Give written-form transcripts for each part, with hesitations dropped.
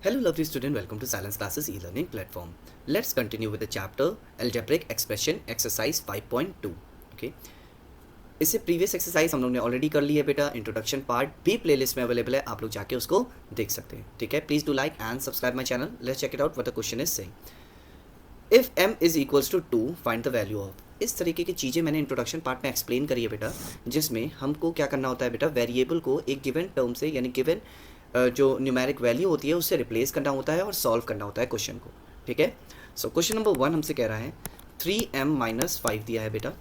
Hello lovely student, welcome to Silence Classes e-learning platform. Let's continue with the chapter Algebraic Expression exercise 5.2. Okay. इससे previous exercise हम लोग ने already कर ली है बेटा. इंट्रोडक्शन पार्ट भी प्लेलिस्ट में अवेलेबल है, आप लोग जाके उसको देख सकते हैं. ठीक है, please do like and subscribe my channel. Let's check it out what the question is saying. If m is equals to 2 find the value of. इस तरीके की चीज़ें मैंने इंट्रोडक्शन पार्ट में एक्सप्लेन करी है बेटा, जिसमें हमको क्या करना होता है बेटा, वेरिएबल को एक गिवन टर्म से यानी गिवन जो न्यूमेरिक वैल्यू होती है उससे रिप्लेस करना होता है और सॉल्व करना होता है क्वेश्चन को. ठीक है, सो क्वेश्चन नंबर 1 हमसे कह रहा है 3m-5 दिया है बेटा.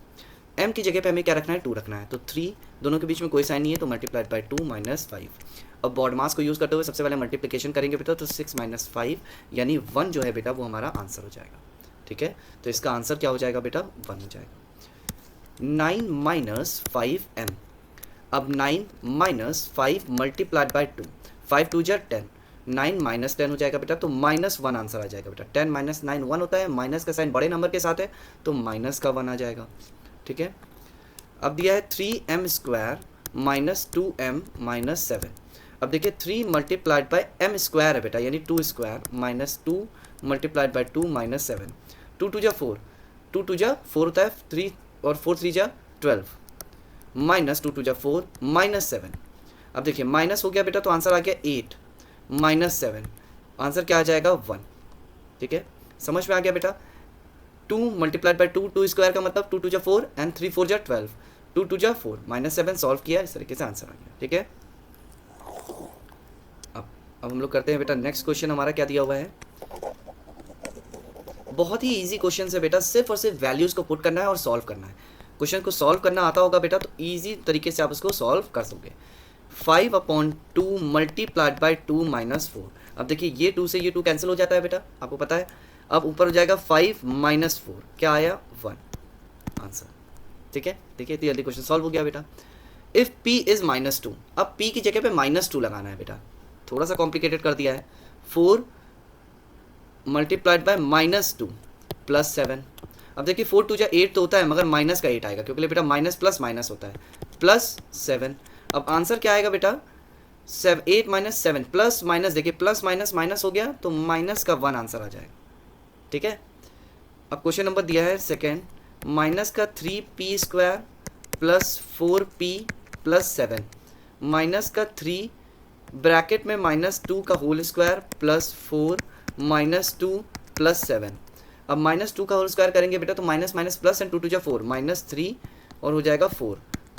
m की जगह पे हमें क्या रखना है, 2 रखना है. तो 3 दोनों के बीच में कोई साइन नहीं है, तो मल्टीप्लाइड बाई 2 माइनस 5. अब बॉड मास को यूज़ करते हुए सबसे पहले मल्टीप्लिकेशन करेंगे बेटा, तो 6 माइनस 5 यानी 1 जो है बेटा वो हमारा आंसर हो जाएगा. ठीक है, तो इसका आंसर क्या हो जाएगा बेटा, 1 हो जाएगा. 9 माइनस 5m. अब 9 माइनस 5 मल्टीप्लाइड बाई 2, 5 2 जा 10, 9 माइनस 10 हो जाएगा बेटा, तो -1 आंसर आ जाएगा बेटा. 10 माइनस 9 1 होता है, माइनस का साइन बड़े नंबर के साथ है तो माइनस का 1 आ जाएगा. ठीक है, अब दिया है 3m square minus 2m minus 7. अब देखिए 3 मल्टीप्लाइड बाई m स्क्वायर है बेटा, यानी 2 square minus 2 multiplied by 2 minus 7. 2 2 जा 4, 2 2 जा 4 होता है, 3 और 4 3 जा 12 माइनस 2 2 जा 4 माइनस 7. अब देखिए माइनस हो गया बेटा, तो आंसर आ गया 8 माइनस 7. आंसर क्या आ जाएगा, 1. ठीक है, समझ में आ गया बेटा. 2 मल्टीप्लाइड बाई 2, 2 स्क्वायर का मतलब 2 2 जा 4 एंड 3 4 जा 12, 2 2 जा 4 माइनस 7 सॉल्व किया, इस तरीके से आंसर आ गया. ठीक है, अब हम लोग करते हैं बेटा नेक्स्ट क्वेश्चन. हमारा क्या दिया हुआ है, बहुत ही इजी क्वेश्चन है बेटा, सिर्फ और सिर्फ वैल्यूज़ को पुट करना है और सॉल्व करना है. क्वेश्चन को सॉल्व करना आता होगा बेटा तो ईजी तरीके से आप उसको सॉल्व कर दोगे. 5/2 मल्टीप्लाइड बाई 2 माइनस 4. अब देखिए ये 2 से ये 2 कैंसिल हो जाता है बेटा, आपको पता है. अब ऊपर हो जाएगा 5 माइनस 4, क्या आया, 1 आंसर. ठीक है, देखिए तो जल्दी क्वेश्चन सॉल्व हो गया बेटा. इफ़ p इज़ -2, अब p की जगह पे -2 लगाना है बेटा, थोड़ा सा कॉम्प्लिकेटेड कर दिया है. 4 मल्टीप्लाइड बाय -2 प्लस 7. अब देखिए 4 2 जा 8 तो होता है, मगर माइनस का 8 आएगा क्योंकि बेटा माइनस प्लस माइनस होता है, प्लस 7. अब आंसर क्या आएगा बेटा, 8 माइनस 7 प्लस माइनस, देखिए प्लस माइनस माइनस हो गया तो माइनस का 1 आंसर आ जाएगा. ठीक है, अब क्वेश्चन नंबर दिया है सेकेंड, माइनस का 3p square plus 4p plus 7 minus का 3 ब्रैकेट में -2 का होल स्क्वायर प्लस 4 -2 प्लस 7. अब -2 का होल स्क्वायर करेंगे बेटा तो माइनस माइनस प्लस एंड 2 2 जा 4 -3 और हो जाएगा 4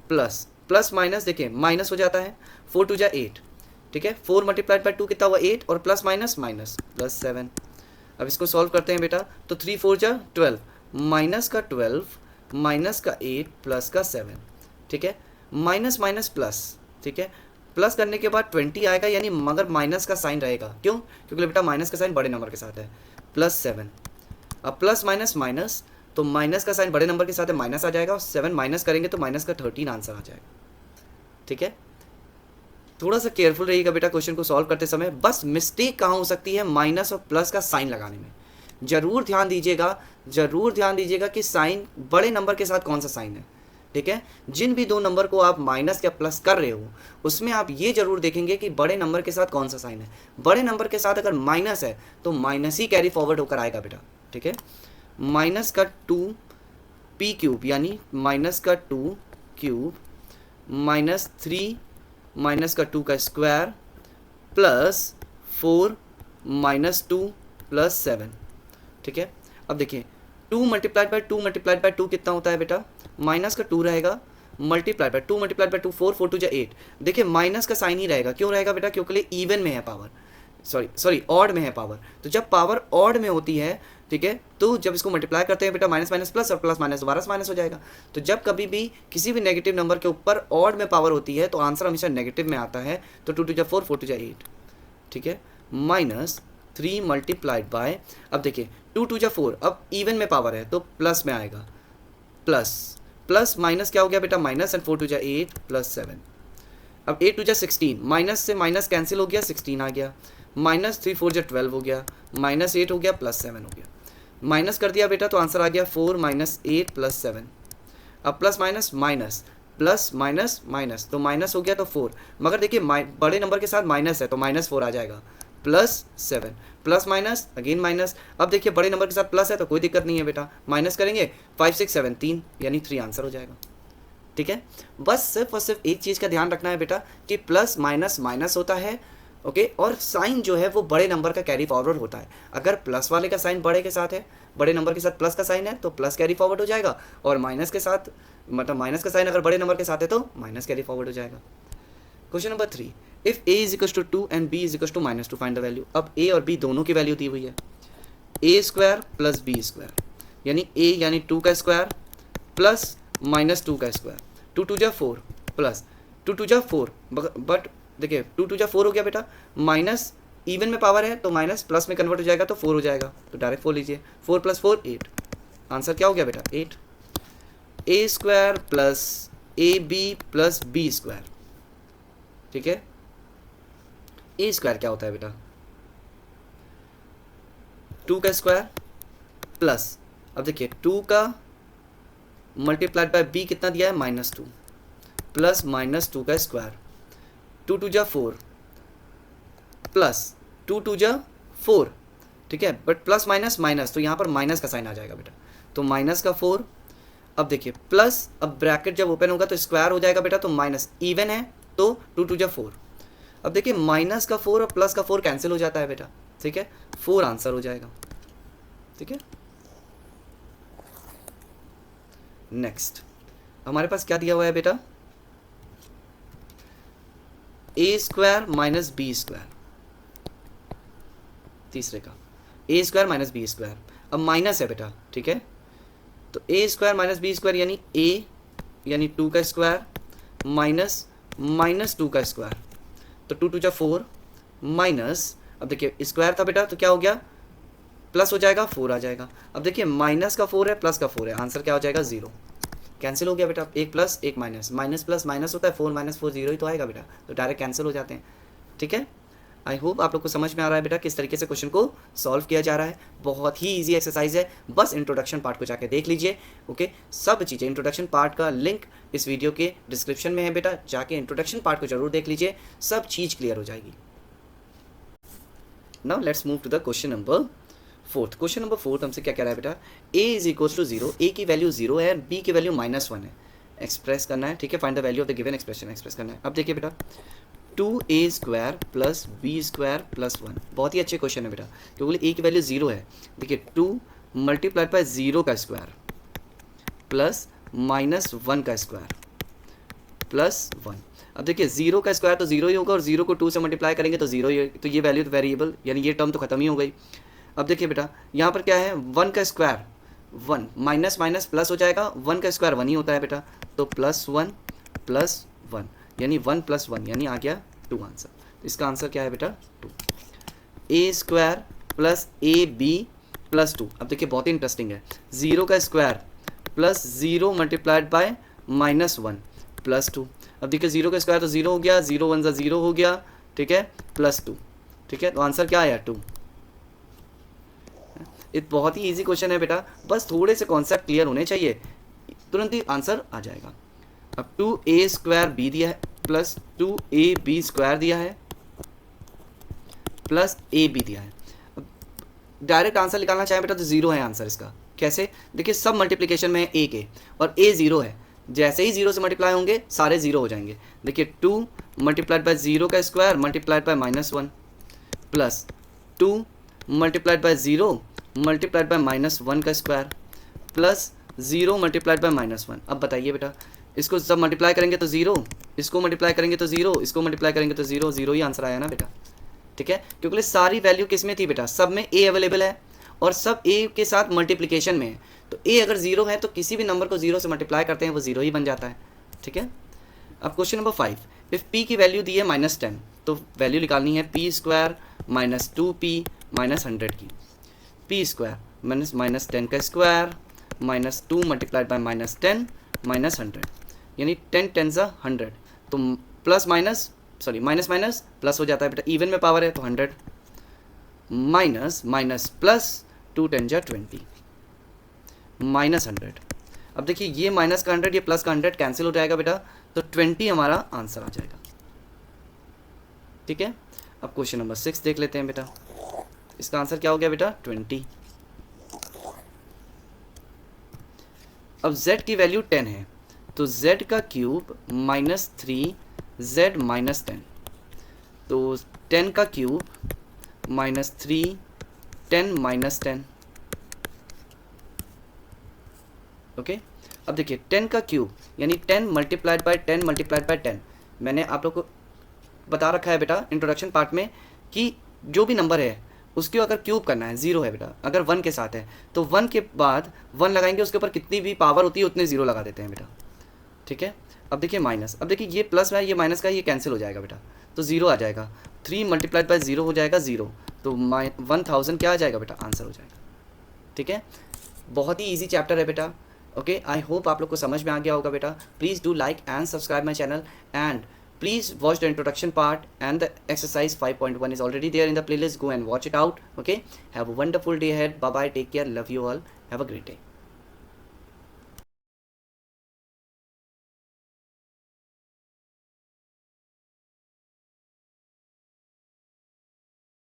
प्लस प्लस माइनस, देखिए माइनस हो जाता है, 4 2 जा 8. ठीक है, 4 मल्टीप्लाइड बाई 2 कितना हुआ, 8 और प्लस माइनस माइनस प्लस 7. अब इसको सॉल्व करते हैं बेटा, तो 3 4 जा 12 माइनस का 12 माइनस का 8 प्लस का 7. ठीक है, माइनस माइनस प्लस. ठीक है, प्लस करने के बाद 20 आएगा, यानी मगर माइनस का साइन रहेगा, क्यों, क्योंकि बेटा माइनस का साइन बड़े नंबर के साथ है, प्लस 7. अब प्लस माइनस माइनस, तो माइनस का साइन बड़े नंबर के साथ है, माइनस आ जाएगा, और 7 माइनस करेंगे तो माइनस का 13 आंसर आ जाएगा. ठीक है, थोड़ा सा केयरफुल रहिएगा बेटा क्वेश्चन को सॉल्व करते समय. बस मिस्टेक कहाँ हो सकती है, माइनस और प्लस का साइन लगाने में. जरूर ध्यान दीजिएगा कि साइन बड़े नंबर के साथ कौन सा साइन है. ठीक है, जिन भी दो नंबर को आप माइनस या प्लस कर रहे हो उसमें आप ये जरूर देखेंगे कि बड़े नंबर के साथ कौन सा साइन है. बड़े नंबर के साथ अगर माइनस है तो माइनस ही कैरी फॉरवर्ड होकर आएगा बेटा. ठीक है, माइनस का 2p क्यूब यानी माइनस का 2 क्यूब माइनस 3 माइनस का 2 का स्क्वायर प्लस 4 माइनस 2 प्लस 7. ठीक है, अब देखिए 2 मल्टीप्लाइड बाई 2 कितना होता है बेटा, माइनस का 2 रहेगा, मल्टीप्लाइड बाई 2 मल्टीप्लाइड बाई 2 4 4 2 जा 8. देखिए माइनस का साइन ही रहेगा, क्यों रहेगा बेटा, क्योंकि इवन में है पावर, सॉरी ऑड में है पावर. तो जब पावर ऑड में होती है, ठीक है, तो जब इसको मल्टीप्लाई करते हैं बेटा माइनस माइनस प्लस और प्लस माइनस दोबारा से माइनस हो जाएगा. तो जब कभी भी किसी भी नेगेटिव नंबर के ऊपर ऑड में पावर होती है तो आंसर हमेशा नेगेटिव में आता है. तो 2 2 जा 4 4 2 जा 8. ठीक है, माइनस 3 मल्टीप्लाइड बाय, अब देखिए 2 2 जा 4, अब इवन में पावर है तो प्लस में आएगा, प्लस प्लस माइनस क्या हो गया बेटा, माइनस एंड 4 2 जा 8 प्लस 7. अब 8 2 जा 16, माइनस से माइनस कैंसिल हो गया, 16 आ गया, माइनस 3 4 जा 12 हो गया, माइनस 8 हो गया, प्लस 7 हो गया. माइनस कर दिया बेटा तो आंसर आ गया 4 माइनस 8 प्लस 7. अब plus minus minus plus minus minus, तो माइनस हो गया तो 4, मगर देखिए बड़े नंबर के साथ माइनस है तो -4 आ जाएगा, +7, प्लस माइनस अगेन माइनस। अब देखिए बड़े नंबर के साथ प्लस है तो कोई दिक्कत नहीं है बेटा, माइनस करेंगे 5 6 7 3 यानी 3 आंसर हो जाएगा। ठीक है, बस सिर्फ और सिर्फ एक चीज़ का ध्यान रखना है बेटा कि प्लस माइनस माइनस होता है, ओके, और साइन जो है वो बड़े नंबर का कैरी फॉरवर्ड होता है। अगर प्लस वाले का साइन बड़े के साथ है, बड़े नंबर के साथ प्लस का साइन है तो प्लस कैरी फॉरवर्ड हो जाएगा, और माइनस के साथ मतलब माइनस का साइन अगर बड़े नंबर के साथ है तो माइनस कैरी फॉरवर्ड हो जाएगा। Question number 3, if a is equal to 2 and b is equal to -2 find the value. अब a और b दोनों की वैल्यू दी हुई है, a square plus b square यानी a यानी 2 का स्क्वायर प्लस -2 का स्क्वायर, 2 2 जा 4 प्लस 2 2 जा 4, बट देखिए 2 2 जा 4 हो गया बेटा, माइनस इवन में पावर है तो माइनस प्लस में कन्वर्ट हो जाएगा तो 4 हो जाएगा, तो डायरेक्ट 4 लीजिए, 4 + 4 8, आंसर क्या हो गया बेटा 8। a square plus ab plus b square, ठीक है, a स्क्वायर क्या होता है बेटा 2 का स्क्वायर प्लस, अब देखिए 2 का मल्टीप्लाइड बाय b कितना दिया है -2 प्लस -2 का स्क्वायर, 2 2 जा 4 प्लस 2 2 जा 4, ठीक है, बट प्लस माइनस माइनस तो यहाँ पर माइनस का साइन आ जाएगा बेटा, तो माइनस का 4। अब देखिए प्लस, अब ब्रैकेट जब ओपन होगा तो स्क्वायर हो जाएगा बेटा, तो माइनस इवन है तो 2 2 जा 4। अब देखिए माइनस का 4 और प्लस का 4 कैंसिल हो जाता है बेटा, ठीक है, 4 आंसर हो जाएगा। ठीक है, नेक्स्ट हमारे पास क्या दिया हुआ है बेटा, a square minus B square, तीसरे का a square minus B square, अब माइनस है बेटा, ठीक है, तो a square minus B square यानी a यानी 2 का स्क्वायर माइनस -2 का स्क्वायर, तो 2 2 जा 4 माइनस, अब देखिए स्क्वायर था बेटा तो क्या हो गया प्लस हो जाएगा 4 आ जाएगा। अब देखिए माइनस का 4 है प्लस का 4 है, आंसर क्या हो जाएगा 0, कैंसिल हो गया बेटा, एक प्लस एक माइनस, माइनस प्लस माइनस होता है, 4 - 4 0 ही तो आएगा बेटा, तो डायरेक्ट कैंसिल हो जाते हैं। ठीक है, आई होप आप लोग को समझ में आ रहा है बेटा किस तरीके से क्वेश्चन को सॉल्व किया जा रहा है। बहुत ही इजी एक्सरसाइज है, बस इंट्रोडक्शन पार्ट को जाके देख लीजिए। ओके, सब चीज़ें इंट्रोडक्शन पार्ट का लिंक इस वीडियो के डिस्क्रिप्शन में है बेटा, जाके इंट्रोडक्शन पार्ट को जरूर देख लीजिए, सब चीज़ क्लियर हो जाएगी। Now let's move to the question number 4। Question number 4 हमसे क्या कह रहा है बेटा, a is equal to 0, a की वैल्यू 0 है, b की वैल्यू -1 है, एक्सप्रेस करना है। ठीक है, find the value of the given expression express करना है। अब देखिए बेटा 2a square plus b square plus 1, बहुत ही अच्छे क्वेश्चन है बेटा, क्योंकि a की वैल्यू 0 है। देखिए 2 मल्टीप्लाइड बाय 0 का स्क्वायर प्लस -1 का स्क्वायर प्लस 1। अब देखिए 0 का स्क्वायर तो 0 ही होगा, और 0 को 2 से मल्टीप्लाई करेंगे तो 0 ही, तो ये वैल्यू तो वेरिएबल यानी ये टर्म तो खत्म ही हो गई। अब देखिए बेटा यहाँ पर क्या है 1 का स्क्वायर 1, माइनस माइनस प्लस हो जाएगा, 1 का स्क्वायर 1 ही होता है बेटा, तो +1 + 1 यानी 1 + 1 यानी आ गया 2 आंसर। तो इसका आंसर क्या है बेटा 2। a square plus ab plus 2, अब देखिए बहुत ही इंटरेस्टिंग है, 0 का square plus 0 multiplied by -1 plus 2। अब देखिए 0 का स्क्वायर तो 0 हो गया, 0 1 = 0 हो गया, ठीक है, प्लस 2। ठीक है, तो आंसर क्या आया 2। ये बहुत ही इजी क्वेश्चन है बेटा, बस थोड़े से कॉन्सेप्ट क्लियर होने चाहिए, तुरंत ही आंसर आ जाएगा। अब 2a स्क्वायर b दिया है प्लस 2ab स्क्वायर दिया है प्लस ab दिया है। अब डायरेक्ट आंसर निकालना चाहे बेटा तो 0 है आंसर इसका। कैसे, देखिए सब मल्टीप्लिकेशन में है a के, और a 0 है, जैसे ही 0 से मल्टीप्लाई होंगे सारे 0 हो जाएंगे। देखिए 2 मल्टीप्लाइड बाय 0 का square multiplied by -1 plus 2 multiplied by 0 multiplied by -1 का स्क्वायर प्लस 0 मल्टीप्लाइड बाय -1। अब बताइए बेटा इसको सब मल्टीप्लाई करेंगे तो 0, इसको मल्टीप्लाई करेंगे तो 0, इसको मल्टीप्लाई करेंगे तो 0, 0 ही आंसर आया ना बेटा। ठीक है, क्योंकि सारी वैल्यू किस में थी बेटा, सब में a अवेलेबल है और सब a के साथ मल्टीप्लिकेशन में है, तो a अगर 0 है तो किसी भी नंबर को 0 से मल्टीप्लाई करते हैं वो 0 ही बन जाता है। ठीक है, अब क्वेश्चन नंबर 5, इफ़ p की वैल्यू दी है -10, तो वैल्यू निकालनी है p स्क्वायर -2p -100 की, p स्क्वायर -10 का स्क्वायर -2 मल्टीप्लाइड बाय -10 -100 यानी 10 10 = 100, तो plus minus sorry minus minus plus हो जाता है बेटा, इवन में पावर है तो 100 माइनस माइनस प्लस 2 10 = 20 -100। अब देखिए ये माइनस का 100 ये प्लस का 100 कैंसिल हो जाएगा बेटा, तो 20 हमारा आंसर आ जाएगा। ठीक है, अब क्वेश्चन नंबर 6 देख लेते हैं बेटा। इसका आंसर क्या हो गया बेटा 20। अब z की वैल्यू 10 है तो z का क्यूब माइनस 3z माइनस 10, तो 10 का क्यूब माइनस 3 10 माइनस 10। ओके, अब देखिए 10 का क्यूब यानी 10 मल्टीप्लाइड बाय 10 मल्टीप्लाइड बाय 10। मैंने आप लोग को बता रखा है बेटा इंट्रोडक्शन पार्ट में कि जो भी नंबर है उसको अगर क्यूब करना है, जीरो है बेटा, अगर 1 के साथ है तो 1 के बाद 1 लगाएंगे, उसके ऊपर कितनी भी पावर होती है उतने जीरो लगा देते हैं बेटा। ठीक है, अब देखिए माइनस, अब देखिए ये प्लस है ये माइनस का, ये कैंसिल हो जाएगा बेटा, तो जीरो आ जाएगा। 3 मल्टीप्लाइड बाय जीरो हो जाएगा जीरो, तो 1000 क्या आ जाएगा बेटा, आंसर हो जाएगा। ठीक है, बहुत ही ईजी चैप्टर है बेटा। ओके, आई होप आप लोग को समझ में आ गया होगा बेटा। Please do like and subscribe my channel and please watch the introduction part, and the exercise 5.1 is already there in the playlist. Go and watch it out. Okay, have a wonderful day ahead. Bye bye, take care, love you all, have a great day.